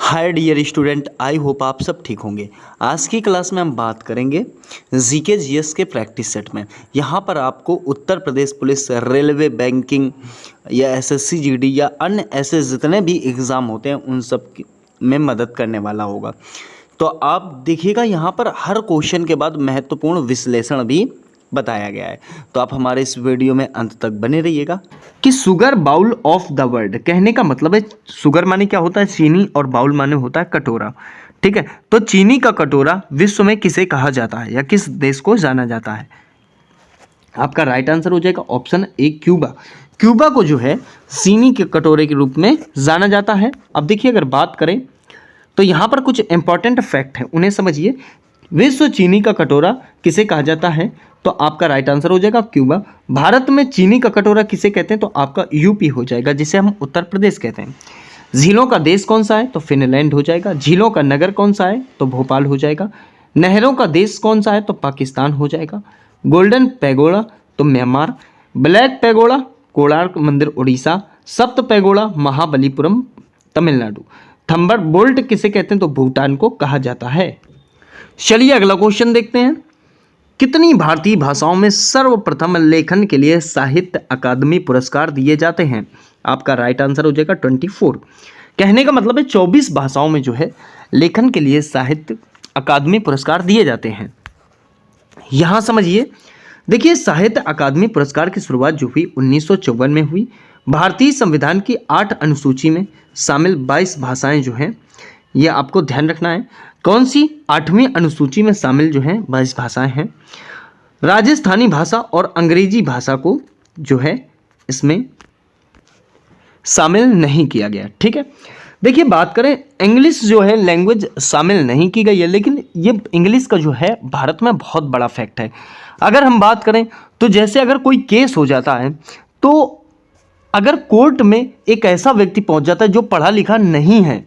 Hi dear student, I hope आप सब ठीक होंगे। आज की क्लास में हम बात करेंगे जीके जीएस के प्रैक्टिस सेट में। यहाँ पर आपको Uttar Pradesh police, railway, banking या एसएससी जीडी या अन्य ऐसे जितने भी एग्ज़ाम होते हैं उन सब में मदद करने वाला होगा। तो आप देखिएगा यहाँ पर हर क्वेश्चन के बाद महत्वपूर्ण विश्लेषण भी बताया गया है। तो आप हमारे इस वीडियो में अंत तक बने रहिएगा। कि sugar bowl of the world कहने का मतलब है, शुगर माने क्या होता है? चीनी, और बाउल माने होता है कटोरा। ठीक है, तो चीनी का कटोरा विश्व में किसे कहा जाता है या किस देश को जाना जाता है? आपका राइट आंसर हो जाएगा ऑप्शन ए, क्यूबा। क्यूबा को जो है चीनी के कटोरे के रूप में जाना जाता है। अब देखिए, अगर बात करें तो यहाँ पर कुछ इंपॉर्टेंट फैक्ट है, उन्हें समझिए। विश्व चीनी का कटोरा किसे कहा जाता है? तो आपका राइट आंसर हो जाएगा क्यूबा। भारत में चीनी का कटोरा किसे कहते हैं? तो आपका यूपी हो जाएगा, जिसे हम उत्तर प्रदेश कहते हैं। झीलों का देश कौन सा है? तो फिनलैंड हो जाएगा। झीलों का नगर कौन सा है? तो भोपाल हो जाएगा। नहरों का देश कौन सा है? तो पाकिस्तान हो जाएगा। गोल्डन पैगोडा तो म्यांमार। ब्लैक पैगोडा कोणार्क मंदिर उड़ीसा। सप्त पैगोडा महाबलीपुरम तमिलनाडु। थंबर बोल्ट किसे कहते हैं? तो भूटान को कहा जाता है। चलिए अगला क्वेश्चन देखते हैं। कितनी भारतीय भाषाओं में सर्वप्रथम लेखन के लिए साहित्य अकादमी पुरस्कार दिए जाते हैं? आपका राइट आंसर हो जाएगा 24। कहने का मतलब है 24 भाषाओं में जो है लेखन के लिए साहित्य अकादमी पुरस्कार दिए जाते हैं। यहां समझिए, देखिए, साहित्य अकादमी पुरस्कार की शुरुआत जो हुई 1954 में हुई। भारतीय संविधान की 8 अनुसूची में शामिल 22 भाषाएं जो हैं, ये आपको ध्यान रखना है। कौन सी? 8वीं अनुसूची में शामिल जो हैं 22 भाषाएं हैं। राजस्थानी भाषा और अंग्रेजी भाषा को जो है इसमें शामिल नहीं किया गया। ठीक है, देखिए, बात करें इंग्लिश जो है लैंग्वेज शामिल नहीं की गई है, लेकिन ये इंग्लिश का जो है भारत में बहुत बड़ा फैक्ट है। अगर हम बात करें तो जैसे अगर कोई केस हो जाता है, तो अगर कोर्ट में एक ऐसा व्यक्ति पहुंच जाता है जो पढ़ा लिखा नहीं है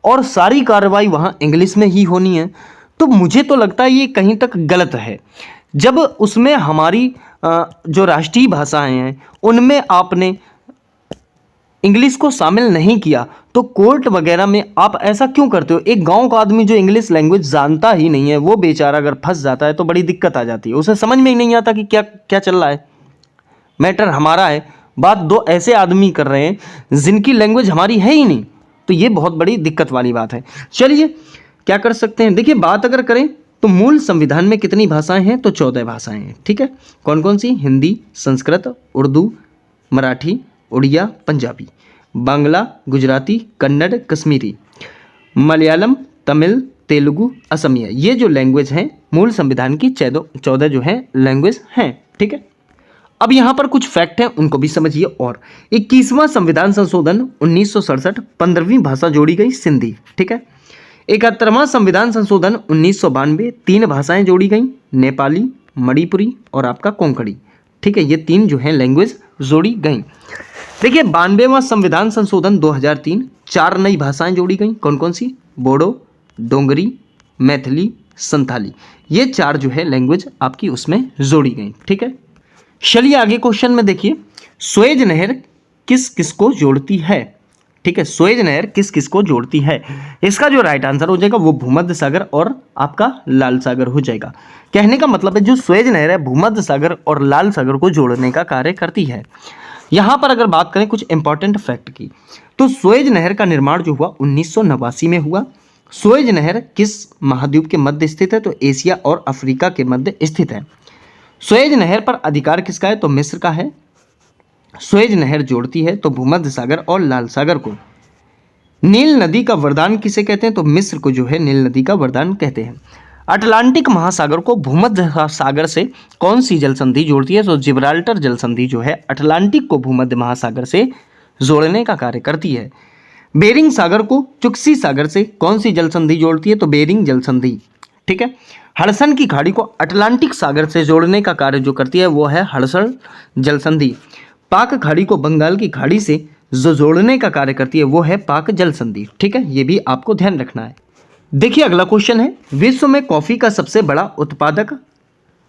और सारी कार्रवाई वहाँ इंग्लिश में ही होनी है, तो मुझे तो लगता है ये कहीं तक गलत है। जब उसमें हमारी जो राष्ट्रीय भाषाएं हैं उनमें आपने इंग्लिश को शामिल नहीं किया, तो कोर्ट वगैरह में आप ऐसा क्यों करते हो? एक गांव का आदमी जो इंग्लिश लैंग्वेज जानता ही नहीं है, वो बेचारा अगर फंस जाता है तो बड़ी दिक्कत आ जाती है। उसे समझ में ही नहीं आता कि क्या क्या चल रहा है। मैटर हमारा है, बात दो ऐसे आदमी कर रहे हैं जिनकी लैंग्वेज हमारी है ही नहीं, तो ये बहुत बड़ी दिक्कत वाली बात है। चलिए क्या कर सकते हैं, देखिए, बात अगर करें तो मूल संविधान में कितनी भाषाएं हैं? तो 14 भाषाएं हैं। ठीक है, कौन कौन सी? हिंदी, संस्कृत, उर्दू, मराठी, उड़िया, पंजाबी, बांग्ला, गुजराती, कन्नड़, कश्मीरी, मलयालम, तमिल, तेलुगु, असमिया। ये जो लैंग्वेज हैं मूल संविधान की 14 जो है लैंग्वेज हैं। ठीक है, अब यहाँ पर कुछ फैक्ट हैं, उनको भी समझिए। और 21वां संविधान संशोधन 1967, 15वीं भाषा जोड़ी गई सिंधी। ठीक है, 71वां संविधान संशोधन 1992, 3 भाषाएं जोड़ी गई, नेपाली, मणिपुरी और आपका कोंकणी। ठीक है, ये 3 जो है लैंग्वेज जोड़ी गई। देखिए, 92वां संविधान संशोधन 2003, 4 नई भाषाएं जोड़ी गई। कौन कौन सी? बोडो, डोंगरी, मैथिली, संथाली। ये 4 जो है लैंग्वेज आपकी उसमें जोड़ी गई। ठीक है, चलिए आगे क्वेश्चन में देखिए, सुएज नहर किस किस को जोड़ती है? ठीक है, सुएज नहर किस किस को जोड़ती है? इसका जो राइट आंसर हो जाएगा वो भूमध्य सागर और आपका लाल सागर हो जाएगा। कहने का मतलब है जो सुएज नहर है भूमध्य सागर और लाल सागर को जोड़ने का कार्य करती है। यहां पर अगर बात करें कुछ इंपॉर्टेंट फैक्ट की, तो सुएज नहर का निर्माण जो हुआ 1989 में हुआ। सुएज नहर किस महाद्वीप के मध्य स्थित है? तो एशिया और अफ्रीका के मध्य स्थित है। सुएज नहर पर अधिकार किसका है? तो मिस्र का है। सुएज नहर जोड़ती है तो भूमध्य सागर और लाल सागर को। नील नदी का वरदान किसे कहते हैं? तो मिस्र को जो है नील नदी का वरदान कहते हैं। अटलांटिक महासागर को भूमध्य सागर से कौन सी जल संधि जोड़ती है? तो जिब्राल्टर जल संधि जो है अटलांटिक को भूमध्य महासागर से जोड़ने का कार्य करती है। बेरिंग सागर को चुक्सी सागर से कौन सी जल संधि जोड़ती है? तो बेरिंग जल संधि। ठीक है, हडसन की खाड़ी को अटलांटिक सागर से जोड़ने का कार्य जो करती है वो है हडसन जल संधि। पाक खाड़ी को बंगाल की खाड़ी से जो जोड़ने का कार्य करती है वो है पाक जल संधि। ठीक है, ये भी आपको ध्यान रखना है। देखिए अगला क्वेश्चन है, विश्व में कॉफी का सबसे बड़ा उत्पादक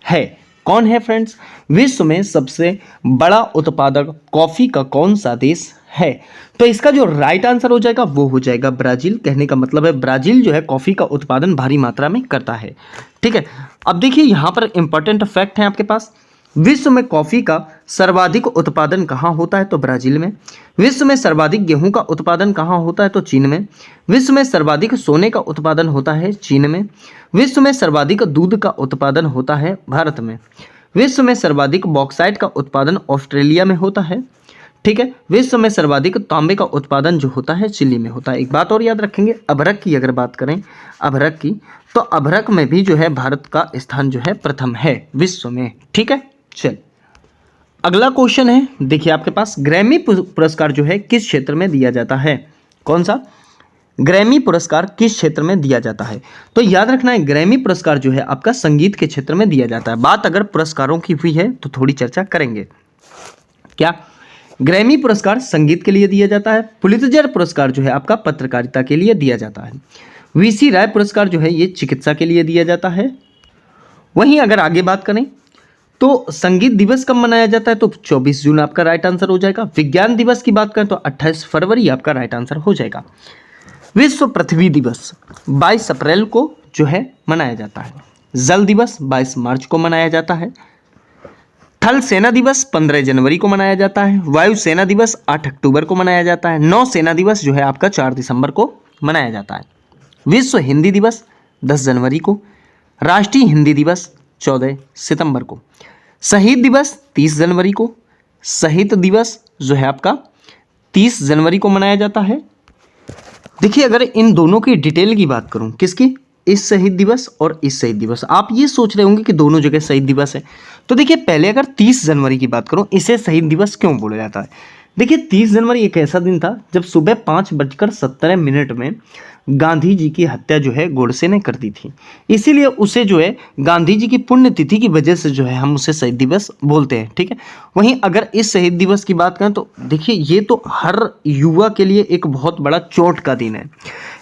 है? कौन है फ्रेंड्स? विश्व में सबसे बड़ा उत्पादक कॉफी का कौन सा देश है। तो इसका जो राइट आंसर हो जाएगा वो हो जाएगा ब्राजील। कहने का मतलब है ब्राजील जो है कॉफ़ी का उत्पादन भारी मात्रा में करता है। ठीक है, अब देखिए यहाँ पर इंपॉर्टेंट फैक्ट है आपके पास। विश्व में कॉफ़ी का सर्वाधिक उत्पादन कहाँ होता है? तो ब्राज़ील में। विश्व में सर्वाधिक गेहूं का उत्पादन कहाँ होता है? तो चीन में। विश्व में सर्वाधिक सोने का उत्पादन होता है चीन में। विश्व में सर्वाधिक दूध का उत्पादन होता है भारत में। विश्व में सर्वाधिक बॉक्साइट का उत्पादन ऑस्ट्रेलिया में होता है। ठीक है, विश्व में सर्वाधिक तांबे का उत्पादन जो होता है चिली में होता है। एक बात और याद रखेंगे, अभ्रक की अगर बात करें, अभ्रक की, तो अभ्रक में भी जो है भारत का स्थान जो है प्रथम है विश्व में। ठीक है, चल अगला क्वेश्चन है, देखिए आपके पास ग्रैमी पुरस्कार जो है किस क्षेत्र में दिया जाता है? कौन सा? ग्रैमी पुरस्कार किस क्षेत्र में दिया जाता है? तो याद रखना है ग्रैमी पुरस्कार जो है आपका संगीत के क्षेत्र में दिया जाता है। बात अगर पुरस्कारों की हुई है तो थोड़ी चर्चा करेंगे। क्या ग्रैमी पुरस्कार संगीत के लिए दिया जाता है? पुलित्जर पुरस्कार जो है आपका पत्रकारिता के लिए दिया जाता है। वीसी राय पुरस्कार जो है ये चिकित्सा के लिए दिया जाता है। वहीं अगर आगे बात करें तो संगीत दिवस कब मनाया जाता है? तो 24 जून आपका राइट आंसर हो जाएगा। विज्ञान दिवस की बात करें तो 28 फरवरी आपका राइट आंसर हो जाएगा। विश्व पृथ्वी दिवस 22 अप्रैल को जो है मनाया जाता है। जल दिवस 22 मार्च को मनाया जाता है। थल सेना दिवस 15 जनवरी को मनाया जाता है। वायु सेना दिवस 8 अक्टूबर को मनाया जाता है। नौ सेना दिवस जो है आपका 4 दिसंबर को मनाया जाता है। विश्व हिंदी दिवस 10 जनवरी को। राष्ट्रीय हिंदी दिवस 14 सितंबर को। शहीद दिवस 30 जनवरी को। शहीद दिवस जो है आपका 30 जनवरी को मनाया जाता है। देखिए अगर इन दोनों की डिटेल की बात करूं, किसकी? इस शहीद दिवस और इस शहीद दिवस। आप ये सोच रहे होंगे कि दोनों जगह शहीद दिवस है, तो देखिए पहले अगर 30 जनवरी की बात करूं, इसे शहीद दिवस क्यों बोला जाता है? देखिए 30 जनवरी एक ऐसा दिन था जब सुबह 5:17 में गांधी जी की हत्या जो है गोडसे ने कर दी थी, इसीलिए उसे जो है गांधी जी की पुण्यतिथि की वजह से जो है हम उसे शहीद दिवस बोलते हैं। ठीक है, वहीं अगर इस शहीद दिवस की बात करें तो देखिए ये तो हर युवा के लिए एक बहुत बड़ा चोट का दिन है।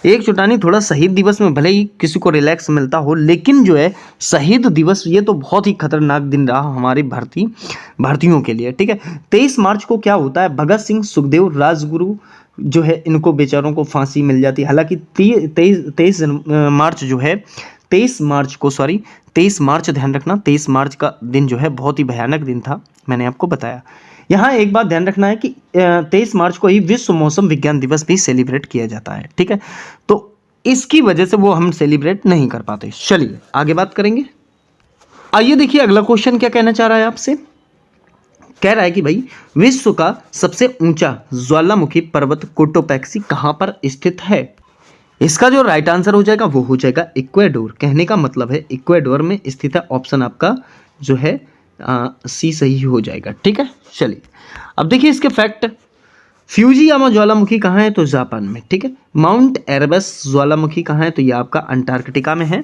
एक चुटानी थोड़ा शहीद दिवस में भले ही किसी को रिलैक्स मिलता हो, लेकिन जो है शहीद दिवस ये तो बहुत ही खतरनाक दिन रहा हमारी भारतीयों के लिए। ठीक है, 23 मार्च को क्या होता है? भगत सिंह, सुखदेव, राजगुरु जो है इनको बेचारों को फांसी मिल जाती है। हालांकि 23 मार्च जो है 23 मार्च ध्यान रखना, 23 मार्च का दिन जो है बहुत ही भयानक दिन था, मैंने आपको बताया। यहाँ एक बात ध्यान रखना है कि 23 मार्च को ही विश्व मौसम विज्ञान दिवस भी सेलिब्रेट किया जाता है। ठीक है, तो इसकी वजह से वो हम सेलिब्रेट नहीं कर पाते। चलिए आगे बात करेंगे। आइए देखिए अगला क्वेश्चन क्या कहना चाह रहा है आपसे। कह रहा है कि भाई विश्व का सबसे ऊंचा ज्वालामुखी पर्वत कोटोपैक्सी कहाँ पर स्थित है? इसका जो राइट आंसर हो जाएगा वो हो जाएगा इक्वाडोर। कहने का मतलब है इक्वाडोर में स्थित है। ऑप्शन आपका जो है सी सही हो जाएगा। ठीक है, चलिए अब देखिए इसके फैक्ट। फ्यूजियामा ज्वालामुखी कहाँ है? तो जापान में। ठीक है, माउंट एरबस ज्वालामुखी कहाँ है? तो ये आपका अंटार्कटिका में है।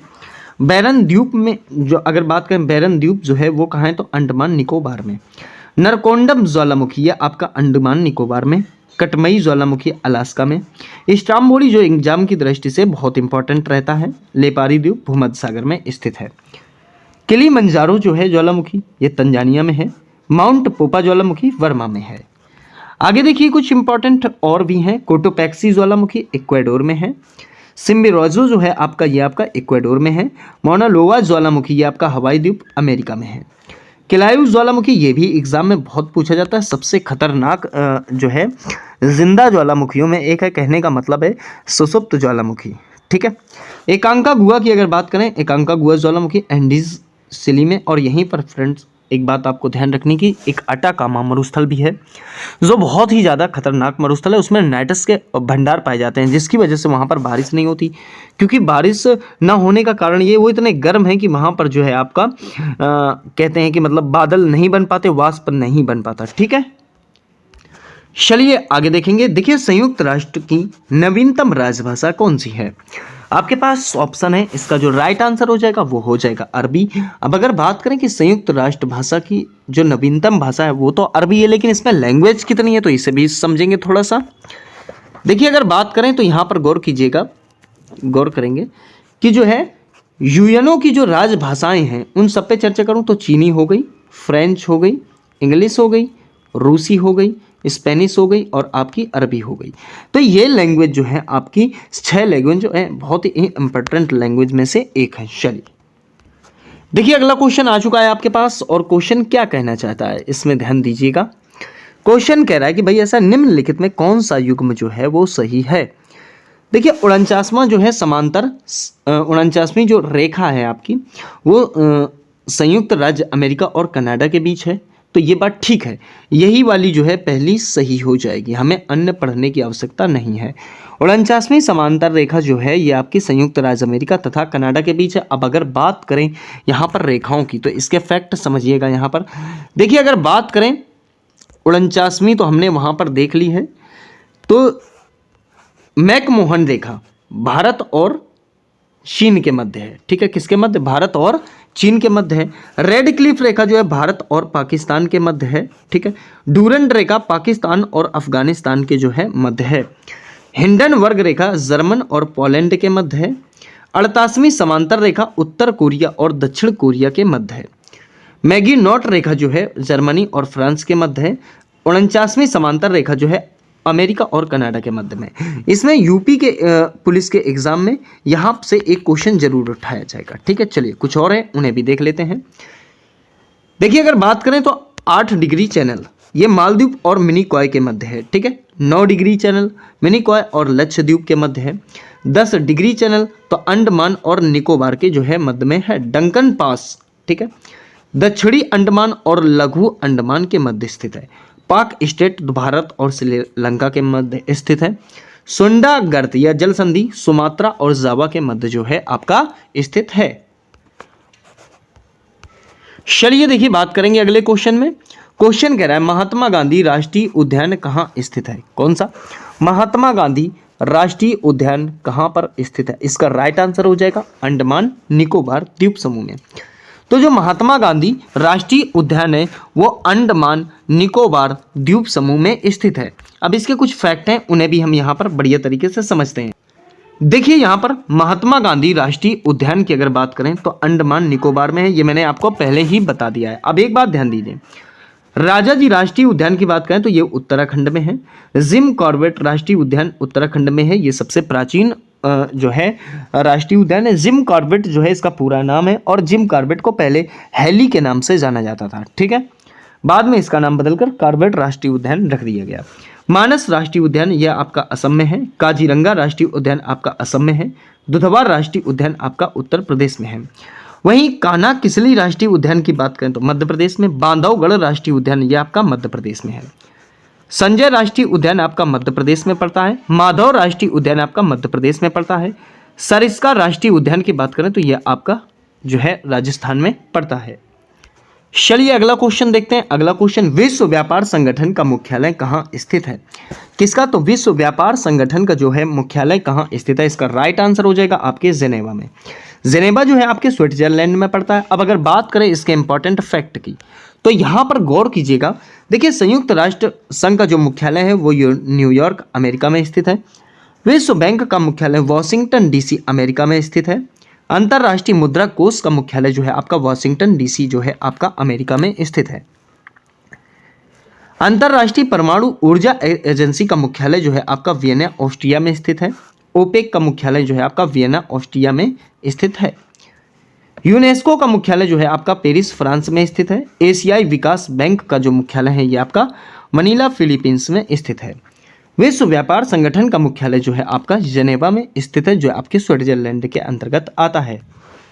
बैरन द्वीप में जो अगर बात करें, बैरन द्वीप जो है वो कहाँ है? तो अंडमान निकोबार में। नरकोंडम ज्वालामुखी ये आपका अंडमान निकोबार में। कटमई ज्वालामुखी अलास्का में। स्ट्राम्बोली जो एग्जाम की दृष्टि से बहुत इंपॉर्टेंट रहता है, लेपारी द्वीप भूमध्य सागर में स्थित है। किलिमंजारो जो है ज्वालामुखी ये तंजानिया में है। माउंट पोपा ज्वालामुखी वर्मा में है। आगे देखिए कुछ इंपॉर्टेंट और भी हैं। कोटोपैक्सी ज्वालामुखी इक्वाडोर में है। सिम्बिरोजो जो है आपका ये आपका इक्वाडोर में है। मौना लोआ ज्वालामुखी ये आपका हवाई द्वीप अमेरिका में है। किलायू ज्वालामुखी ये भी एग्जाम में बहुत पूछा जाता है। सबसे खतरनाक जो है जिंदा ज्वालामुखियों में एक है। कहने का मतलब है सुसुप्त ज्वालामुखी। ठीक है, एकांका गुहा की अगर बात करें, एकांका गुहा ज्वालामुखी एंडीज सिली में। और यहीं पर फ्रेंड्स एक बात आपको ध्यान रखने की, एक अटाकामा मरुस्थल भी है जो बहुत ही ज़्यादा खतरनाक मरुस्थल है। उसमें नाइट्रस के भंडार पाए जाते हैं, जिसकी वजह से वहाँ पर बारिश नहीं होती। क्योंकि बारिश ना होने का कारण ये वो इतने गर्म है कि वहाँ पर जो है आपका कहते हैं कि मतलब बादल नहीं बन पाते, वाष्प नहीं बन पाता। ठीक है, चलिए आगे देखेंगे। देखिए संयुक्त राष्ट्र की नवीनतम राजभाषा कौन सी है? आपके पास ऑप्शन है, इसका जो राइट आंसर हो जाएगा वो हो जाएगा अरबी। अब अगर बात करें कि संयुक्त राष्ट्र भाषा की जो नवीनतम भाषा है वो तो अरबी है, लेकिन इसमें लैंग्वेज कितनी है तो इसे भी समझेंगे थोड़ा सा। देखिए अगर बात करें तो यहाँ पर गौर कीजिएगा, गौर करेंगे कि जो है यूएनओ की जो राजभाषाएं हैं उन सब पे चर्चा करूँ तो चीनी हो गई, फ्रेंच हो गई, इंग्लिश हो गई, रूसी हो गई, स्पेनिश हो गई और आपकी अरबी हो गई। तो ये लैंग्वेज जो है आपकी 6 लैंग्वेज जो है बहुत ही इंपॉर्टेंट लैंग्वेज में से एक है। चलिए देखिए अगला क्वेश्चन आ चुका है आपके पास, और क्वेश्चन क्या कहना चाहता है इसमें ध्यान दीजिएगा। क्वेश्चन कह रहा है कि भाई ऐसा निम्नलिखित में कौन सा युग्म जो है वो सही है। देखिए 49वां जो है समांतर 49वीं जो रेखा है आपकी वो संयुक्त राज्य अमेरिका और कनाडा के बीच है, तो ये बात ठीक है, यही वाली जो है पहली सही हो जाएगी, हमें अन्य पढ़ने की आवश्यकता नहीं है। 49वीं समांतर रेखा जो है ये आपकी संयुक्त राज्य अमेरिका तथा कनाडा के बीच है। अब अगर बात करें यहाँ पर रेखाओं की तो इसके फैक्ट समझिएगा। यहाँ पर देखिए अगर बात करें 49वीं तो हमने वहाँ पर देख ली है, तो मैकमोहन रेखा भारत और चीन के मध्य है, ठीक है, किसके मध्य, भारत और चीन के मध्य है। रेड क्लिफ रेखा जो है भारत और पाकिस्तान के मध्य है, ठीक है। डूरंड रेखा पाकिस्तान और अफगानिस्तान के जो है मध्य है। हिंडनबर्ग रेखा जर्मन और पोलैंड के मध्य है। 48वीं समांतर रेखा उत्तर कोरिया और दक्षिण कोरिया के मध्य है। मैगीनॉट रेखा जो है जर्मनी और फ्रांस के मध्य है। 49वीं समांतर रेखा जो है अमेरिका और कनाडा के मध्य में। इसमें यूपी के पुलिस के एग्जाम में यहाँ से एक क्वेश्चन जरूर उठाया जाएगा, ठीक है। चलिए कुछ और है उन्हें भी देख लेते हैं। देखिए अगर बात करें तो 8 डिग्री चैनल ये मालदीव और मिनिकॉय के मध्य है, ठीक है। 9 डिग्री चैनल मिनिकॉय और लक्षद्वीप के मध्य है। 10 डिग्री चैनल तो अंडमान और निकोबार के जो है मध्य में है। डंकन पास, ठीक है, दक्षिणी अंडमान और लघु अंडमान के मध्य स्थित है। पाक स्टेट भारत और श्रीलंका के मध्य स्थित है। सुंडा गर्त या जल संधि सुमात्रा और जावा के मध्य जो है आपका स्थित है। चलिए देखिए बात करेंगे अगले क्वेश्चन में। क्वेश्चन कह रहा है महात्मा गांधी राष्ट्रीय उद्यान कहाँ स्थित है। कौन सा, महात्मा गांधी राष्ट्रीय उद्यान कहाँ पर स्थित है। इसका राइट आंसर हो जाएगा अंडमान निकोबार द्वीप समूह में। तो जो महात्मा गांधी राष्ट्रीय उद्यान है वो अंडमान निकोबार द्वीप समूह में स्थित है। अब इसके कुछ फैक्ट हैं उन्हें भी हम यहाँ पर बढ़िया तरीके से समझते हैं। देखिए यहाँ पर महात्मा गांधी राष्ट्रीय उद्यान की अगर बात करें तो अंडमान निकोबार में है, ये मैंने आपको पहले ही बता दिया है। अब एक बात ध्यान दीजिए, राजाजी राष्ट्रीय उद्यान की बात करें तो ये उत्तराखंड में है। जिम कॉर्बेट राष्ट्रीय उद्यान उत्तराखंड में है, ये सबसे प्राचीन जो है राष्ट्रीय उद्यान है। जिम कॉर्बेट जो है इसका पूरा नाम है, और जिम कॉर्बेट को पहले हेली के नाम से जाना जाता था, ठीक है। बाद में इसका नाम बदलकर कॉर्बेट राष्ट्रीय उद्यान रख दिया गया। मानस राष्ट्रीय उद्यान यह आपका असम में है। काजीरंगा राष्ट्रीय उद्यान आपका असम में है। दुधवा राष्ट्रीय उद्यान आपका उत्तर प्रदेश में है। वहीं कान्हा किसली राष्ट्रीय उद्यान की बात करें तो मध्य प्रदेश में। बांधवगढ़ राष्ट्रीय उद्यान यह आपका मध्य प्रदेश में है। संजय राष्ट्रीय उद्यान आपका मध्य प्रदेश में पड़ता है। माधव राष्ट्रीय उद्यान आपका मध्य प्रदेश में पड़ता है। सरिस्का राष्ट्रीय उद्यान की बात करें तो यह आपका जो है राजस्थान में पड़ता है। चलिए अगला क्वेश्चन देखते हैं। अगला क्वेश्चन, विश्व व्यापार संगठन का मुख्यालय कहाँ स्थित है। किसका, तो विश्व व्यापार संगठन का जो है मुख्यालय कहाँ स्थित है। इसका राइट आंसर हो जाएगा आपके जेनेवा में। जेनेवा जो है आपके स्विट्जरलैंड में पड़ता है। अब अगर बात करें इसके इंपॉर्टेंट फैक्ट की तो यहाँ पर गौर कीजिएगा। देखिए संयुक्त राष्ट्र संघ का जो मुख्यालय है वो न्यूयॉर्क अमेरिका में स्थित है। विश्व बैंक का मुख्यालय वॉशिंगटन डीसी अमेरिका में स्थित है। अंतर्राष्ट्रीय मुद्रा कोष का मुख्यालय जो है आपका वॉशिंगटन डीसी जो है आपका अमेरिका में स्थित है। अंतर्राष्ट्रीय परमाणु ऊर्जा एजेंसी का मुख्यालय जो है आपका वियना ऑस्ट्रिया में स्थित है। ओपेक का मुख्यालय जो है आपका वियना ऑस्ट्रिया में स्थित है। यूनेस्को का मुख्यालय जो है आपका पेरिस फ्रांस में स्थित है। एशियाई विकास बैंक का जो मुख्यालय है ये आपका मनीला फिलीपींस में स्थित है। विश्व व्यापार संगठन का मुख्यालय जो है आपका जेनेवा में स्थित है, जो आपके स्विट्जरलैंड के अंतर्गत आता है।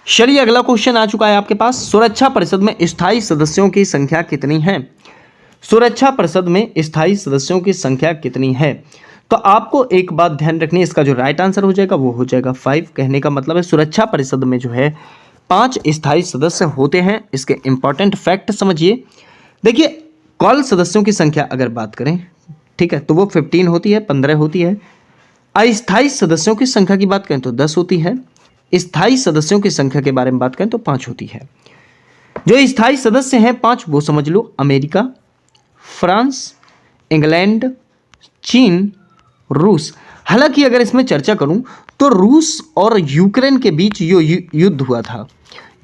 चलिए अगला क्वेश्चन आ चुका है आपके पास। सुरक्षा परिषद में स्थायी सदस्यों की संख्या कितनी है। सुरक्षा परिषद में स्थायी सदस्यों की संख्या कितनी है, तो आपको एक बात ध्यान रखनी है, इसका जो राइट आंसर हो जाएगा वो हो जाएगा 5। कहने का मतलब है सुरक्षा परिषद में जो है 5 स्थायी सदस्य होते हैं। इसके इंपॉर्टेंट फैक्ट समझिए। देखिए कॉल सदस्यों की संख्या अगर बात करें, ठीक है, तो वो 15 होती है, 15 होती है। अस्थायी सदस्यों की संख्या की बात करें तो 10 होती है। स्थायी सदस्यों की संख्या के बारे में बात करें तो 5 होती है। जो स्थायी सदस्य हैं 5 वो समझ लो अमेरिका, फ्रांस, इंग्लैंड, चीन, रूस। हालांकि अगर इसमें चर्चा करूं तो रूस और यूक्रेन के बीच जो युद्ध हुआ था,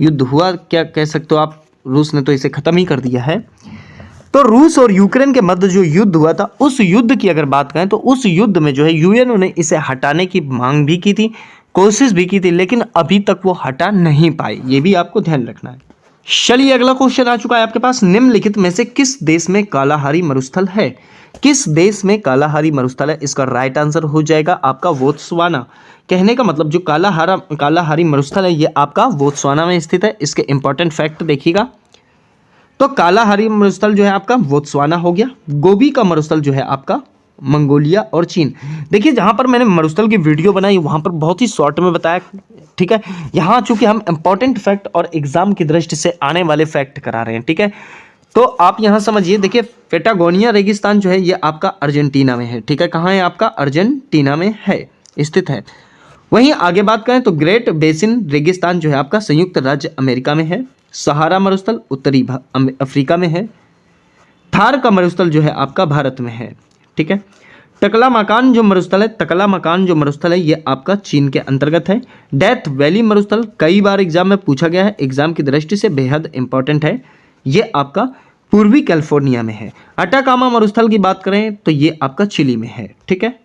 युद्ध हुआ क्या कह सकते हो आप, रूस ने तो इसे ख़त्म ही कर दिया है। तो रूस और यूक्रेन के मध्य जो युद्ध हुआ था, उस युद्ध की अगर बात करें तो उस युद्ध में जो है यूएनओ ने इसे हटाने की मांग भी की थी, कोशिश भी की थी, लेकिन अभी तक वो हटा नहीं पाए। ये भी आपको ध्यान रखना है। चलिए अगला क्वेश्चन आ चुका है आपके पास। निम्नलिखित में से किस देश में कालाहारी मरुस्थल है? किस देश में कालाहारी मरुस्थल है? इसका राइट आंसर हो जाएगा आपका बोत्सवाना। कहने का मतलब जो कालाहारी मरुस्थल है ये आपका बोत्सवाना में स्थित है। इसके इंपॉर्टेंट फैक्ट देखिएगा। तो कालाहारी मरुस्थल जो है आपका बोत्सवाना हो गया। गोबी का मरुस्थल जो है आपका मंगोलिया और चीन। देखिए जहां पर मैंने मरुस्थल की वीडियो बनाई वहां पर बहुत ही शॉर्ट में बताया, ठीक है। यहाँ चूंकि हम इंपॉर्टेंट फैक्ट और एग्जाम की दृष्टि से आने वाले फैक्ट करा रहे हैं, ठीक है। तो आप यहाँ समझिए, देखिए पेटागोनिया रेगिस्तान जो है ये आपका अर्जेंटीना में है, ठीक है। कहाँ है आपका? अर्जेंटीना में है, स्थित है। वहीं आगे बात करें तो ग्रेट बेसिन रेगिस्तान जो है आपका संयुक्त राज्य अमेरिका में है। सहारा मरुस्थल उत्तरी अफ्रीका में है। थार का मरुस्थल जो है आपका भारत में है, ठीक है। टकलामाकान जो मरुस्थल है ये आपका चीन के अंतर्गत है। डेथ वैली मरुस्थल कई बार एग्जाम में पूछा गया है, एग्जाम की दृष्टि से बेहद इंपॉर्टेंट है। ये आपका पूर्वी कैलिफोर्निया में है। अटाकामा मरुस्थल की बात करें तो ये आपका चिली में है, ठीक है।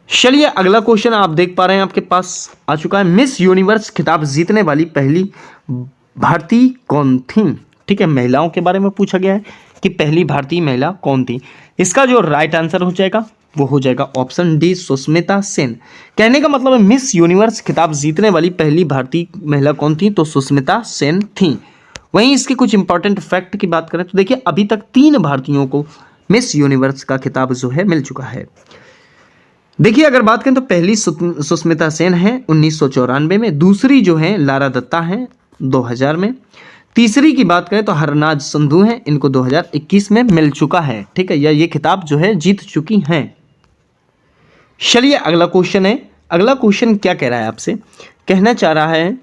चलिए अगला क्वेश्चन आप देख पा रहे हैं आपके पास आ चुका है। मिस यूनिवर्स खिताब जीतने वाली पहली भारतीय कौन थी? ठीक है, महिलाओं के बारे में पूछा गया है कि पहली भारतीय महिला कौन थी। इसका जो राइट आंसर हो जाएगा वो हो जाएगा ऑप्शन डी, सुष्मिता सेन। कहने का मतलब है मिस यूनिवर्स खिताब जीतने वाली पहली भारतीय महिला कौन थी? तो सुष्मिता सेन थी। वहीं इसके कुछ इंपॉर्टेंट फैक्ट की बात करें तो देखिए अभी तक 3 भारतीयों को मिस यूनिवर्स का खिताब जो है मिल चुका है। देखिए अगर बात करें तो पहली सुष्मिता सेन है 1994 में, दूसरी जो है लारा दत्ता है 2000 में, तीसरी की बात करें तो हरनाज संधू हैं, इनको 2021 में मिल चुका है, ठीक है, या ये खिताब जो है जीत चुकी हैं। चलिए अगला क्वेश्चन है। अगला क्वेश्चन क्या कह रहा है आपसे? कहना चाह रहा है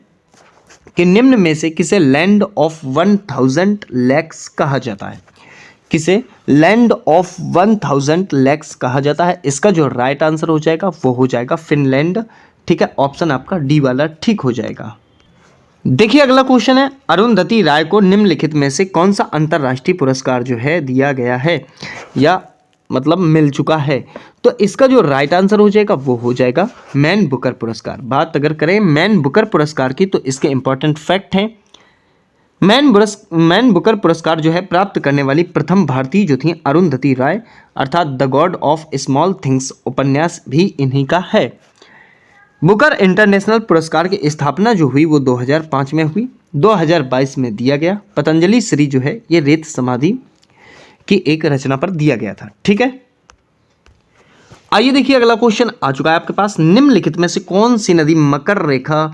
कि निम्न में से किसे लैंड ऑफ 1000 लेक्स कहा जाता है? किसे लैंड ऑफ 1000 लेक्स कहा जाता है? इसका जो राइट आंसर हो जाएगा वो हो जाएगा फिनलैंड, ठीक है। ऑप्शन आपका डी वाला ठीक हो जाएगा। देखिए अगला क्वेश्चन है, अरुंधति राय को निम्नलिखित में से कौन सा अंतरराष्ट्रीय पुरस्कार जो है दिया गया है या मतलब मिल चुका है? तो इसका जो राइट आंसर हो जाएगा वो हो जाएगा मैन बुकर पुरस्कार। बात अगर करें मैन बुकर पुरस्कार की तो इसके इंपॉर्टेंट फैक्ट हैं। मैन बुकर पुरस्कार जो है प्राप्त करने वाली प्रथम भारतीय जो थी अरुंधति राय, अर्थात the God of small things उपन्यास भी इन्हीं का है। बुकर इंटरनेशनल पुरस्कार की स्थापना जो हुई वो 2005 में हुई, 2022 में दिया गया। पतंजलि श्री जो है ये रेत समाधि की एक रचना पर दिया गया था, ठीक है। आइए देखिए अगला क्वेश्चन आ चुका है आपके पास। निम्नलिखित में से कौन सी नदी मकर रेखा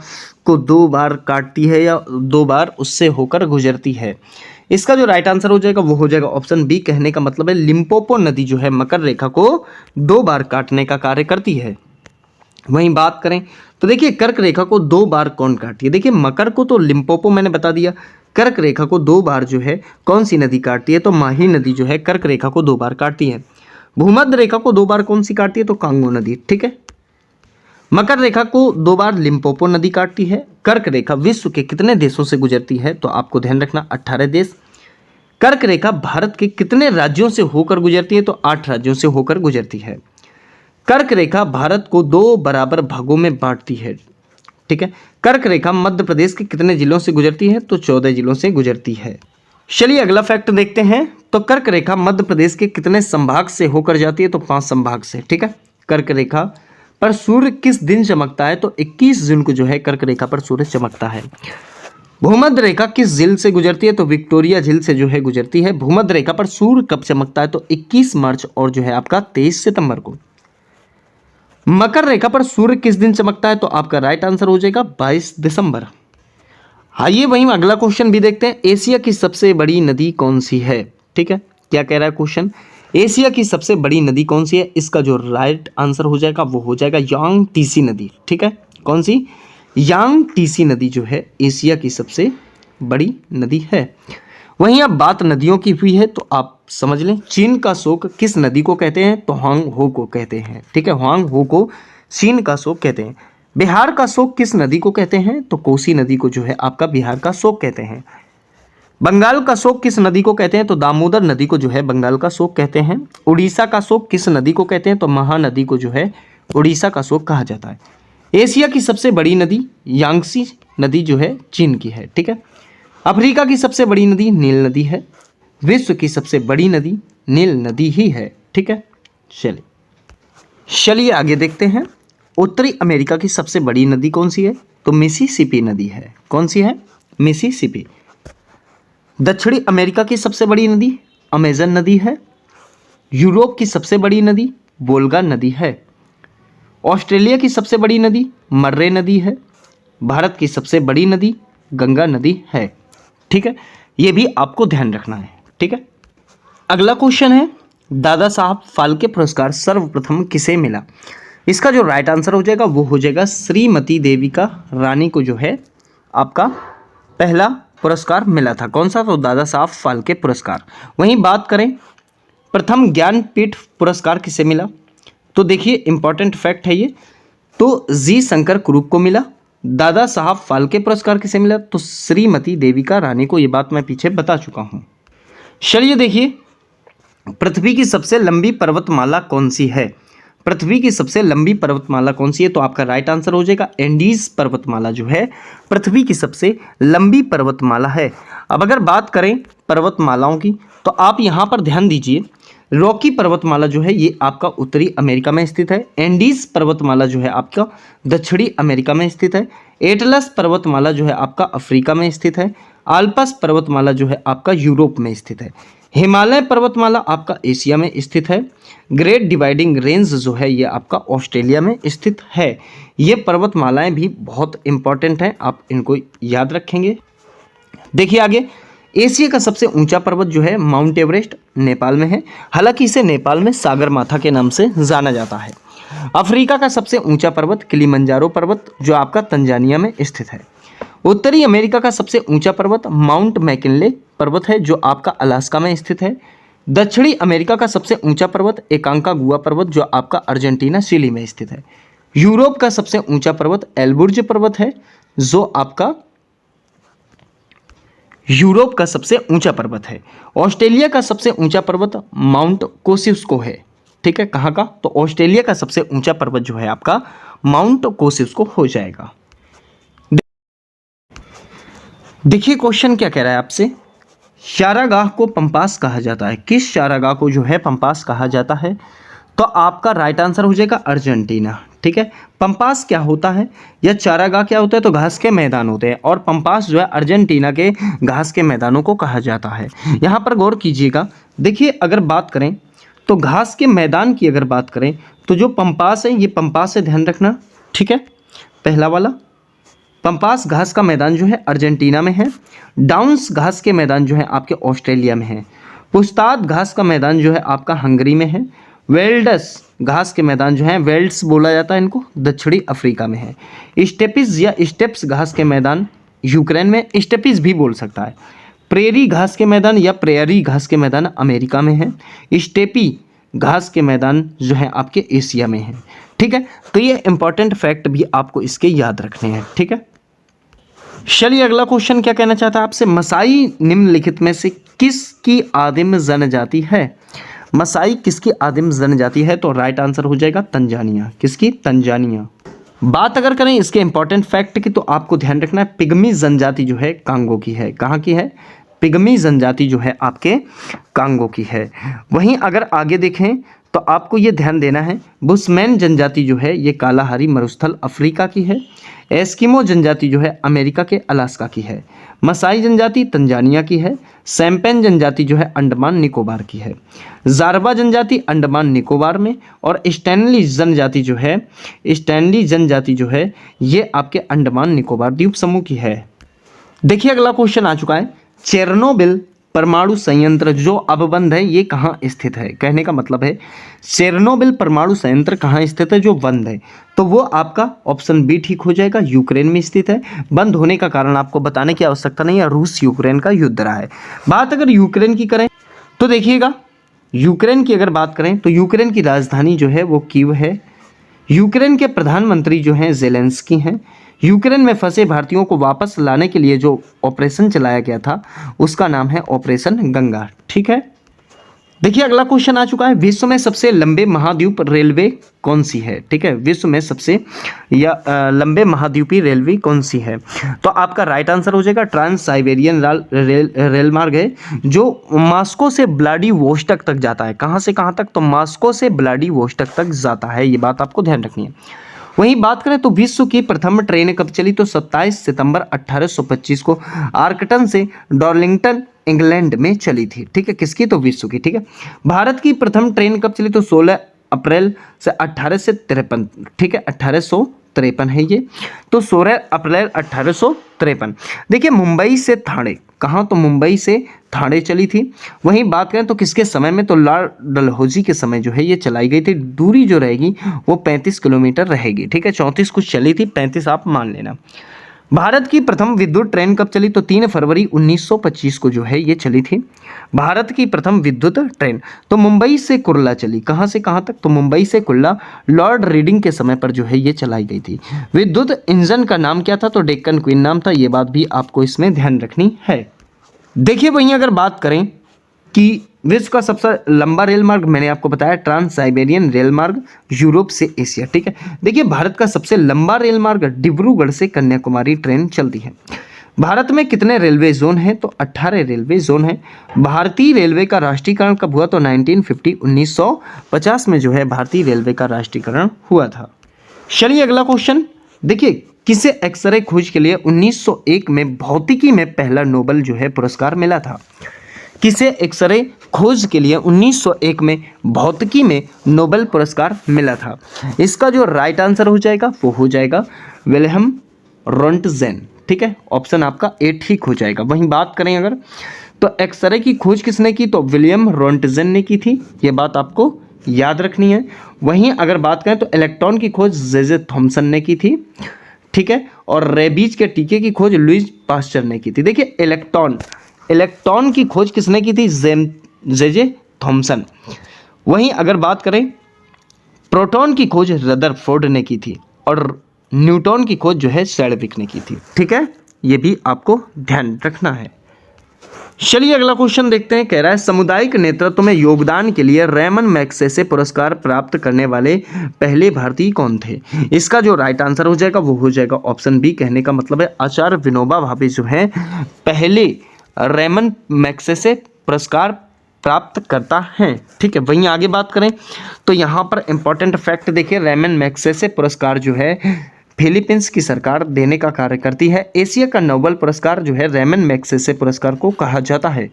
को 2 बार काटती है या 2 बार उससे होकर गुजरती है? इसका जो राइट आंसर हो जाएगा वो हो जाएगा ऑप्शन बी। कहने का मतलब है लिम्पोपो नदी जो है मकर रेखा को 2 बार काटने का कार्य करती है। वहीं बात करें तो देखिए कर्क रेखा को 2 बार कौन काटती है? देखिए मकर को तो लिम्पोपो मैंने बता दिया, कर्क रेखा को 2 बार जो है कौन सी नदी काटती है? तो माही नदी जो है कर्क रेखा को 2 बार काटती है। भूमध्य रेखा को 2 बार कौन सी काटती है? तो कांगो नदी, ठीक है। मकर रेखा को 2 बार लिम्पोपो नदी काटती है। कर्क रेखा विश्व के कितने देशों से गुजरती है? तो आपको ध्यान रखना 18 देश। कर्क रेखा भारत के कितने राज्यों से होकर गुजरती है? तो 8 राज्यों से होकर गुजरती है। कर्क रेखा भारत को 2 बराबर भागों में बांटती है, ठीक है। कर्क रेखा मध्य प्रदेश के कितने जिलों से गुजरती है? तो 14 जिलों से गुजरती है। चलिए अगला फैक्ट देखते हैं। तो कर्क रेखा मध्य प्रदेश के कितने संभाग से होकर जाती है? तो 5 संभाग से, ठीक है। कर्क रेखा पर सूर्य किस दिन चमकता है? तो 21 जून को जो है कर्क रेखा पर सूर्य चमकता है। भूमध्य रेखा किस झील से गुजरती है? तो विक्टोरिया झील से जो है गुजरती है। भूमध्य रेखा पर सूर्य कब चमकता है? तो 21 मार्च और जो है आपका 23 सितंबर को। मकर रेखा पर सूर्य किस दिन चमकता है? तो आपका राइट आंसर हो जाएगा 22 दिसंबर। आइए वहीं अगला क्वेश्चन भी देखते हैं। एशिया की सबसे बड़ी नदी कौन सी है? ठीक है, क्या कह रहा है क्वेश्चन? एशिया की सबसे बड़ी नदी कौन सी है? इसका जो राइट आंसर हो जाएगा वो हो जाएगा यांग टीसी नदी, ठीक है। कौन सी? यांग टीसी नदी जो है एशिया की सबसे बड़ी नदी है। वहीं अब बात नदियों की हुई है तो आप समझ लें, चीन का शोक किस नदी को कहते हैं? तो ह्वांग हो को कहते हैं, ठीक है। ह्वांग हो को चीन का शोक कहते हैं। बिहार का शोक किस नदी को कहते हैं? तो कोसी नदी को जो है आपका बिहार का शोक कहते हैं। बंगाल का शोक किस नदी को कहते हैं? तो दामोदर नदी को जो है बंगाल का शोक कहते हैं। उड़ीसा का शोक किस नदी को कहते हैं? तो महानदी को जो है उड़ीसा का शोक कहा जाता है। एशिया की सबसे बड़ी नदी यांगसी नदी जो है चीन की है, ठीक है। अफ्रीका की सबसे बड़ी नदी नील नदी है। विश्व की सबसे बड़ी नदी नील नदी ही है, ठीक है। चलिए आगे देखते हैं। उत्तरी अमेरिका की सबसे बड़ी नदी कौन सी है? तो मिसिसिपी नदी है। कौन सी है? मिसिसिपी। दक्षिणी अमेरिका की सबसे बड़ी नदी अमेजन नदी है। यूरोप की सबसे बड़ी नदी वोल्गा नदी है। ऑस्ट्रेलिया की सबसे बड़ी नदी मर्रे नदी है। भारत की सबसे बड़ी नदी गंगा नदी है, ठीक है। ये भी आपको ध्यान रखना है, ठीक है। अगला क्वेश्चन है, दादा साहब फाल्के पुरस्कार सर्वप्रथम किसे मिला? इसका जो राइट आंसर हो जाएगा वो हो जाएगा श्रीमती देविका रानी को जो है आपका पहला पुरस्कार मिला था। कौन सा? तो दादा साहब फाल्के पुरस्कार। वहीं बात करें प्रथम ज्ञानपीठ पुरस्कार किसे मिला? तो देखिए इंपॉर्टेंट फैक्ट है ये, तो जी शंकर कुरूप को मिला। दादा साहब फाल्के पुरस्कार किसे मिला? तो श्रीमती देविका रानी को। ये बात मैं पीछे बता चुका हूँ। चलिए देखिए, पृथ्वी की सबसे लंबी पर्वतमाला कौन सी है? पृथ्वी की सबसे लंबी पर्वतमाला कौन सी है? तो आपका राइट आंसर हो जाएगा एंडीज पर्वतमाला जो है पृथ्वी की सबसे लंबी पर्वतमाला है। अब अगर बात करें पर्वतमालाओं की तो आप यहाँ पर ध्यान दीजिए, रॉकी पर्वतमाला जो है ये आपका उत्तरी अमेरिका में स्थित है। एंडीज पर्वतमाला जो है आपका दक्षिणी अमेरिका में स्थित है। एटलस पर्वतमाला जो है आपका अफ्रीका में स्थित है। आल्पस पर्वतमाला जो है आपका यूरोप में स्थित है। हिमालय पर्वतमाला आपका एशिया में स्थित है। ग्रेट डिवाइडिंग रेंज जो है ये आपका ऑस्ट्रेलिया में स्थित है। ये पर्वतमालाएं भी बहुत इंपॉर्टेंट हैं, आप इनको याद रखेंगे। देखिए आगे, एशिया का सबसे ऊंचा पर्वत जो है माउंट एवरेस्ट नेपाल में है। हालांकि इसे नेपाल में सागरमाथा के नाम से जाना जाता है। अफ्रीका का सबसे ऊंचा पर्वत किलिमंजारो पर्वत जो आपका तंजानिया में स्थित है। उत्तरी अमेरिका का सबसे ऊंचा पर्वत माउंट मैकिनले पर्वत है जो आपका अलास्का में स्थित है। दक्षिणी अमेरिका का सबसे ऊंचा पर्वत एकांकागुआ पर्वत जो आपका अर्जेंटीना चिली में स्थित है। यूरोप का सबसे ऊंचा पर्वत एल्बुर्ज पर्वत है जो आपका यूरोप का सबसे ऊंचा पर्वत है। ऑस्ट्रेलिया का सबसे ऊंचा पर्वत माउंट कोसिस्को है, ठीक है। कहाँ का? तो ऑस्ट्रेलिया का सबसे ऊंचा पर्वत जो है आपका माउंट कोसिस्को हो जाएगा। देखिए क्वेश्चन क्या कह रहा है आपसे, चारागाह को पंपास कहा जाता है। किस चारागाह को जो है पंपास कहा जाता है? तो आपका राइट आंसर हो जाएगा अर्जेंटीना, ठीक है। पंपास क्या होता है या चारागाह क्या होता है? तो घास के मैदान होते हैं और पंपास जो है अर्जेंटीना के घास के मैदानों को कहा जाता है। यहाँ पर गौर कीजिएगा, देखिए अगर बात करें तो घास के मैदान की अगर बात करें तो जो पंपास है ये पंपास से ध्यान रखना, ठीक है। पहला वाला पंपास घास का मैदान जो है अर्जेंटीना में है। डाउन्स घास के मैदान जो है आपके ऑस्ट्रेलिया में है। पुस्ताद घास का मैदान जो है आपका हंगरी में है। वेल्डस घास के मैदान जो है वेल्ड्स बोला जाता है इनको, दक्षिणी अफ्रीका में है। स्टेपिस या स्टेप्स घास के मैदान यूक्रेन में, स्टेपिस भी बोल सकता है। प्रेरी घास के मैदान या प्रेयरी घास के मैदान अमेरिका में है। स्टेपी घास के मैदान जो है आपके एशिया में है, ठीक है। तो ये इंपॉर्टेंट फैक्ट भी आपको इसके याद रखने हैं, ठीक है। चलिए अगला क्वेश्चन क्या कहना चाहता है आपसे, मसाई निम्नलिखित में से किसकी आदिम जनजाति है? मसाई किसकी आदिम जनजाति है? तो राइट आंसर हो जाएगा तंजानिया। किसकी? तंजानिया। बात अगर करें इसके इंपॉर्टेंट फैक्ट की तो आपको ध्यान रखना है पिग्मी जनजाति जो है कांगो की है। कहाँ की है? पिग्मी जनजाति जो है आपके कांगो की है। वहीं अगर आगे देखें तो आपको ये ध्यान देना है बुशमैन जनजाति जो है ये कालाहारी मरुस्थल अफ्रीका की है। एस्किमो जनजाति जो है अमेरिका के अलास्का की है। मसाई जनजाति तंजानिया की है। सैम्पेन जनजाति जो है अंडमान निकोबार की है। जारवा जनजाति अंडमान निकोबार में, और स्टैनली जनजाति जो है ये आपके अंडमान निकोबार द्वीप समूह की है। देखिए अगला क्वेश्चन आ चुका है, चेरनोबिल परमाणु संयंत्र जो अब बंद है ये कहाँ स्थित है? कहने का मतलब है चेरनोबिल परमाणु संयंत्र कहाँ स्थित है जो बंद है? तो वो आपका ऑप्शन बी ठीक हो जाएगा, यूक्रेन में स्थित है। बंद होने का कारण आपको बताने की आवश्यकता नहीं है, रूस यूक्रेन का युद्ध रहा है। बात अगर यूक्रेन की करें तो देखिएगा, यूक्रेन की अगर बात करें तो यूक्रेन की राजधानी जो है वो कीव है। यूक्रेन के प्रधानमंत्री जो हैं जेलेंस्की हैं। यूक्रेन में फंसे भारतीयों को वापस लाने के लिए जो ऑपरेशन चलाया गया था उसका नाम है ऑपरेशन गंगा। ठीक है, देखिए अगला क्वेश्चन आ चुका है, विश्व में सबसे लंबे महाद्वीप रेलवे कौन सी है। ठीक है, विश्व में सबसे लंबे महाद्वीपीय रेलवे कौन सी है, तो आपका राइट आंसर हो जाएगा ट्रांस साइबेरियन रेल मार्ग है, जो मॉस्को से व्लादिवोस्टॉक तक जाता है। कहाँ से कहाँ तक, तो मॉस्को से व्लादिवोस्टॉक तक जाता है, ये बात आपको ध्यान रखनी है। वहीं बात करें तो विश्व की प्रथम ट्रेन कब चली, तो 27 सितंबर 1825 को आर्कटन से डॉर्लिंगटन इंग्लैंड में चली थी। ठीक है, किसकी, तो विश्व की। ठीक है, भारत की प्रथम ट्रेन कब चली, तो 16 अप्रैल से 1853। ठीक है, 1853 है ये, तो 16 अप्रैल 1853। देखिए मुंबई से ठाणे, कहाँ, तो मुंबई से ठाणे चली थी। वहीं बात करें तो किसके समय में, तो लॉर्ड डलहौजी के समय जो है ये चलाई गई थी। दूरी जो रहेगी वो 35 किलोमीटर रहेगी। ठीक है, 34 कुछ चली थी, 35 आप मान लेना। भारत की प्रथम विद्युत ट्रेन कब चली, तो 3 फरवरी 1925 को जो है ये चली थी भारत की प्रथम विद्युत ट्रेन। तो मुंबई से कुर्ला चली, कहाँ से कहाँ तक, तो मुंबई से कुर्ला लॉर्ड रीडिंग के समय पर जो है ये चलाई गई थी। विद्युत इंजन का नाम क्या था, तो डेक्कन क्वीन नाम था, ये बात भी आपको इसमें ध्यान रखनी है। देखिए वहीं अगर बात करें कि विश्व का सबसे लंबा रेल मार्ग, मैंने आपको बताया ट्रांस साइबेरियन रेल मार्ग, यूरोप से एशिया। ठीक है, देखिए भारत का सबसे लंबा रेल मार्ग डिब्रूगढ़ से कन्याकुमारी ट्रेन चलती है। भारत में कितने रेलवे जोन हैं, तो 18 रेलवे जोन हैं। भारतीय रेलवे का राष्ट्रीयकरण कब हुआ, तो 1950 में जो है भारतीय रेलवे का राष्ट्रीयकरण हुआ था। चलिए अगला क्वेश्चन देखिए, किसे एक्सरे खोज के लिए 1901 में भौतिकी में पहला नोबेल जो है पुरस्कार मिला था। किसे एक्सरे खोज के लिए 1901 में भौतिकी में नोबेल पुरस्कार मिला था, इसका जो राइट आंसर हो जाएगा वो हो जाएगा विल्हेम रोंटजेन। ठीक है, ऑप्शन आपका ए ठीक हो जाएगा। वहीं बात करें अगर, तो एक्सरे की खोज किसने की, तो विलियम रोंटजेन ने की थी, ये बात आपको याद रखनी है। वहीं अगर बात करें तो इलेक्ट्रॉन की खोज जे थॉमसन ने की थी। ठीक है, और रेबीज के टीके की खोज लुईस पास्चर ने की थी। देखिए इलेक्ट्रॉन की खोज किसने की थी, जे थॉमसन। वहीं अगर बात करें प्रोटॉन की खोज रदरफोर्ड ने की थी, और न्यूट्रॉन की खोज जो है सैडविक ने की थी। ठीक है, ये भी आपको ध्यान रखना है। चलिए अगला क्वेश्चन देखते हैं, कह रहा है सामुदायिक नेतृत्व में योगदान के लिए रेमन मैग्सेसे पुरस्कार प्राप्त करने वाले पहले भारतीय कौन थे, इसका जो राइट आंसर हो जाएगा वो हो जाएगा ऑप्शन बी। कहने का मतलब है आचार्य विनोबा भावे जो है पहले रेमन मैग्सेसे पुरस्कार प्राप्त करता है। ठीक है, वहीं आगे बात करें तो यहाँ पर इंपॉर्टेंट फैक्ट देखिए, रेमन मैग्सेसे पुरस्कार जो है फिलीपींस की सरकार देने का कार्य करती है। एशिया का नोबेल पुरस्कार जो है रेमन मैग्सेसे पुरस्कार को कहा जाता है।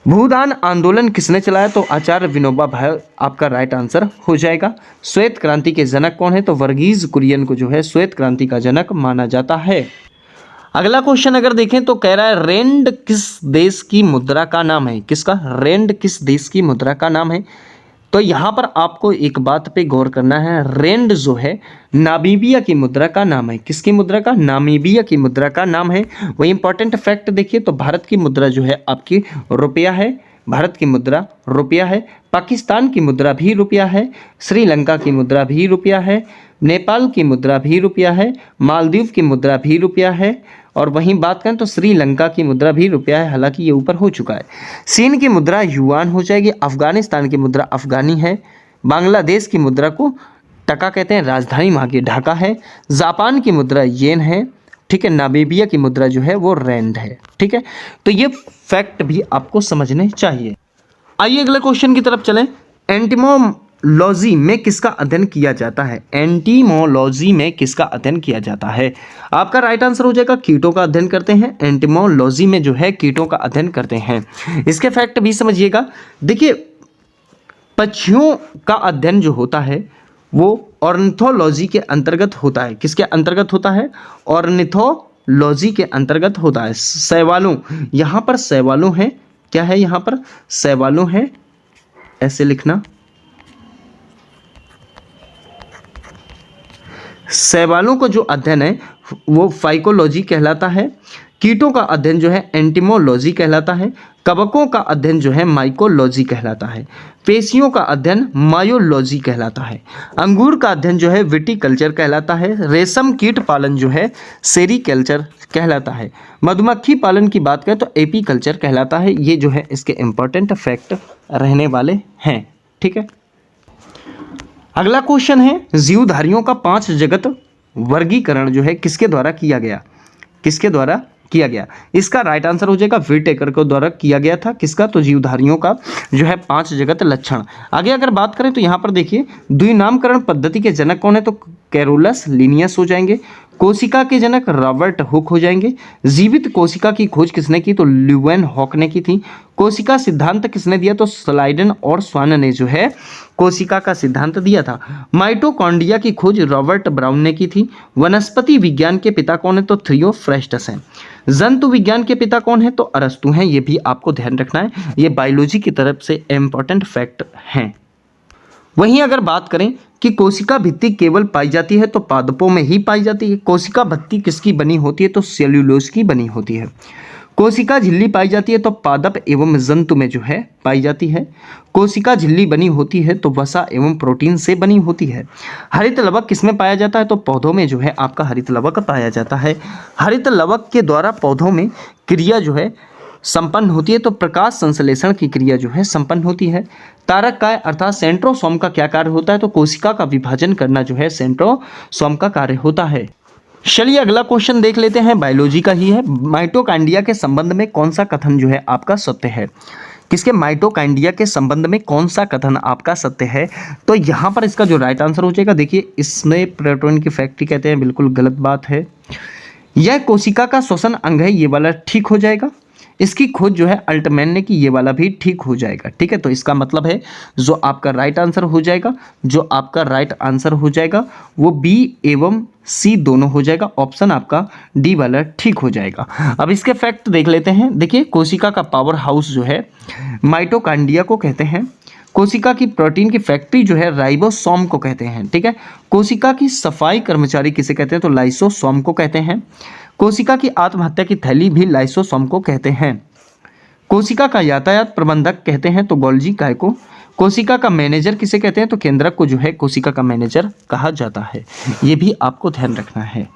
भूदान आंदोलन किसने चलाया, तो आचार्य विनोबा भावे आपका राइट आंसर हो जाएगा। श्वेत क्रांति के जनक कौन है, तो वर्गीज कुरियन को जो है श्वेत क्रांति का जनक माना जाता है। अगला क्वेश्चन अगर देखें तो कह रहा है रेंड किस देश की मुद्रा का नाम है, किसका, रेंड किस देश की मुद्रा का नाम है। तो यहाँ पर आपको एक बात पे गौर करना है, रेंड जो है नामीबिया की मुद्रा का नाम है। किसकी मुद्रा का, नामीबिया की मुद्रा का नाम है। वही इंपॉर्टेंट फैक्ट देखिए, तो भारत की मुद्रा जो है आपकी रुपया है, भारत की मुद्रा रुपया है। पाकिस्तान की मुद्रा भी रुपया है, श्रीलंका की मुद्रा भी रुपया है, नेपाल की मुद्रा भी रुपया है, मालदीव की मुद्रा भी रुपया है, और वहीं बात करें तो श्रीलंका की मुद्रा भी रुपया है, हालांकि ये ऊपर हो चुका है। चीन की मुद्रा युआन हो जाएगी, अफगानिस्तान की मुद्रा अफगानी है, बांग्लादेश की मुद्रा को टका कहते हैं, राजधानी वहाँ की ढाका है, जापान की मुद्रा येन है। ठीक है, नामीबिया की मुद्रा जो है वो रैंड है। ठीक है, तो ये फैक्ट भी आपको समझने चाहिए। आइए अगले क्वेश्चन की तरफ चलें। एंटिमोलॉजी में किसका अध्ययन किया जाता है, एंटिमोलॉजी में किसका अध्ययन किया जाता है, आपका राइट आंसर हो जाएगा कीटों का अध्ययन करते हैं। एंटिमोलॉजी में जो है कीटों का अध्ययन करते हैं। इसके फैक्ट भी समझिएगा। देखिए पक्षियों का अध्ययन जो होता है वो ऑर्निथोलॉजी के अंतर्गत होता है। किसके अंतर्गत होता है, ऑर्निथोलॉजी के अंतर्गत होता है। शैवालों, यहाँ पर शैवालों है, क्या है यहाँ पर, शैवालों है, ऐसे लिखना, शैवालों को जो अध्ययन है वो फाइकोलॉजी कहलाता है। कीटों का अध्ययन जो है एंटिमोलॉजी कहलाता है। कवकों का अध्ययन जो है माइकोलॉजी कहलाता है। पेशियों का अध्ययन मायोलॉजी कहलाता है। अंगूर का अध्ययन जो है विटिकल्चर कहलाता है। रेशम कीट पालन जो है सेरीकल्चर कहलाता है। मधुमक्खी पालन की बात करें तो एपीकल्चर कहलाता है। ये जो है इसके इंपॉर्टेंट फैक्ट रहने वाले हैं। ठीक है, अगला क्वेश्चन है जीवधारियों का 5 जगत वर्गीकरण जो है किसके द्वारा किया गया? किसके द्वारा किया गया? इसका राइट आंसर हो जाएगा विटेकर के द्वारा किया गया था। किसका? तो जीवधारियों का जो है 5 जगत लक्षण। आगे अगर बात करें तो यहाँ पर देखिए द्विनामकरण पद्धति के जनक कौन है? तो कैरोलस लिनियस हो जाएंगे। कोशिका के जनक रॉबर्ट हुक हो जाएंगे। जीवित कोशिका की खोज किसने की? तो ल्यूवेनहॉक ने की थी। कोशिका सिद्धांत किसने दिया? तो स्लाइडन और स्वान ने जो है कोशिका का सिद्धांत दिया था। माइटोकॉन्ड्रिया की खोज रॉबर्ट ब्राउन ने की थी। वनस्पति विज्ञान के पिता कौन है? तो थियोफ्रेस्टस हैं। जंतु विज्ञान के पिता कौन है? तो अरस्तु हैं। ये भी आपको ध्यान रखना है, ये बायोलॉजी की तरफ से इंपॉर्टेंट फैक्ट हैं। वहीं अगर बात करें कि कोशिका भित्ति केवल पाई जाती है तो पादपों में ही पाई जाती है। कोशिका भित्ति किसकी बनी होती है? तो सेल्यूलोज की बनी होती है। कोशिका झिल्ली पाई जाती है तो पादप एवं जंतु में जो है पाई जाती है। कोशिका झिल्ली बनी होती है तो वसा एवं प्रोटीन से बनी होती है। हरित लवक किसमें पाया जाता है? तो पौधों में जो है आपका हरित लवक पाया जाता है। हरित लवक के द्वारा पौधों में क्रिया जो है संपन्न होती है, तो प्रकाश संश्लेषण की क्रिया जो है संपन्न होती है। तारक काय अर्थात सेंट्रोसोम का क्या कार्य होता है? तो कोशिका का विभाजन करना जो है सेंट्रोसोम का कार्य होता है। चलिए अगला क्वेश्चन देख लेते हैं, बायोलॉजी का ही है। माइटोकॉन्ड्रिया के संबंध में कौन सा कथन जो है आपका सत्य है? किसके? माइटोकॉन्ड्रिया के संबंध में कौन सा कथन आपका सत्य है? तो यहाँ पर इसका जो राइट आंसर हो जाएगा, देखिए इसमें प्रोटॉन की फैक्ट्री कहते हैं, बिल्कुल गलत बात है। यह कोशिका का श्वसन अंग है, ये वाला ठीक हो जाएगा। इसकी खोज जो है अल्टमैन ने की, ये वाला भी ठीक हो जाएगा। ठीक है, तो इसका मतलब है जो आपका राइट आंसर हो जाएगा, जो आपका राइट आंसर हो जाएगा वो बी एवं सी दोनों हो जाएगा। ऑप्शन आपका डी वाला ठीक हो जाएगा। अब इसके फैक्ट देख लेते हैं। देखिए कोशिका का पावर हाउस जो है माइटोकॉन्ड्रिया को कहते हैं। कोशिका की प्रोटीन की फैक्ट्री जो है राइबोसोम को कहते हैं। ठीक है, कोशिका की सफाई कर्मचारी किसे कहते हैं? तो लाइसोसोम को कहते हैं। कोशिका की आत्महत्या की थैली भी लाइसोसोम को कहते हैं। कोशिका का यातायात प्रबंधक कहते हैं तो गोल्जी काय को। कोशिका का मैनेजर किसे कहते हैं? तो केंद्रक को जो है कोशिका का मैनेजर कहा जाता है। ये भी आपको ध्यान रखना है।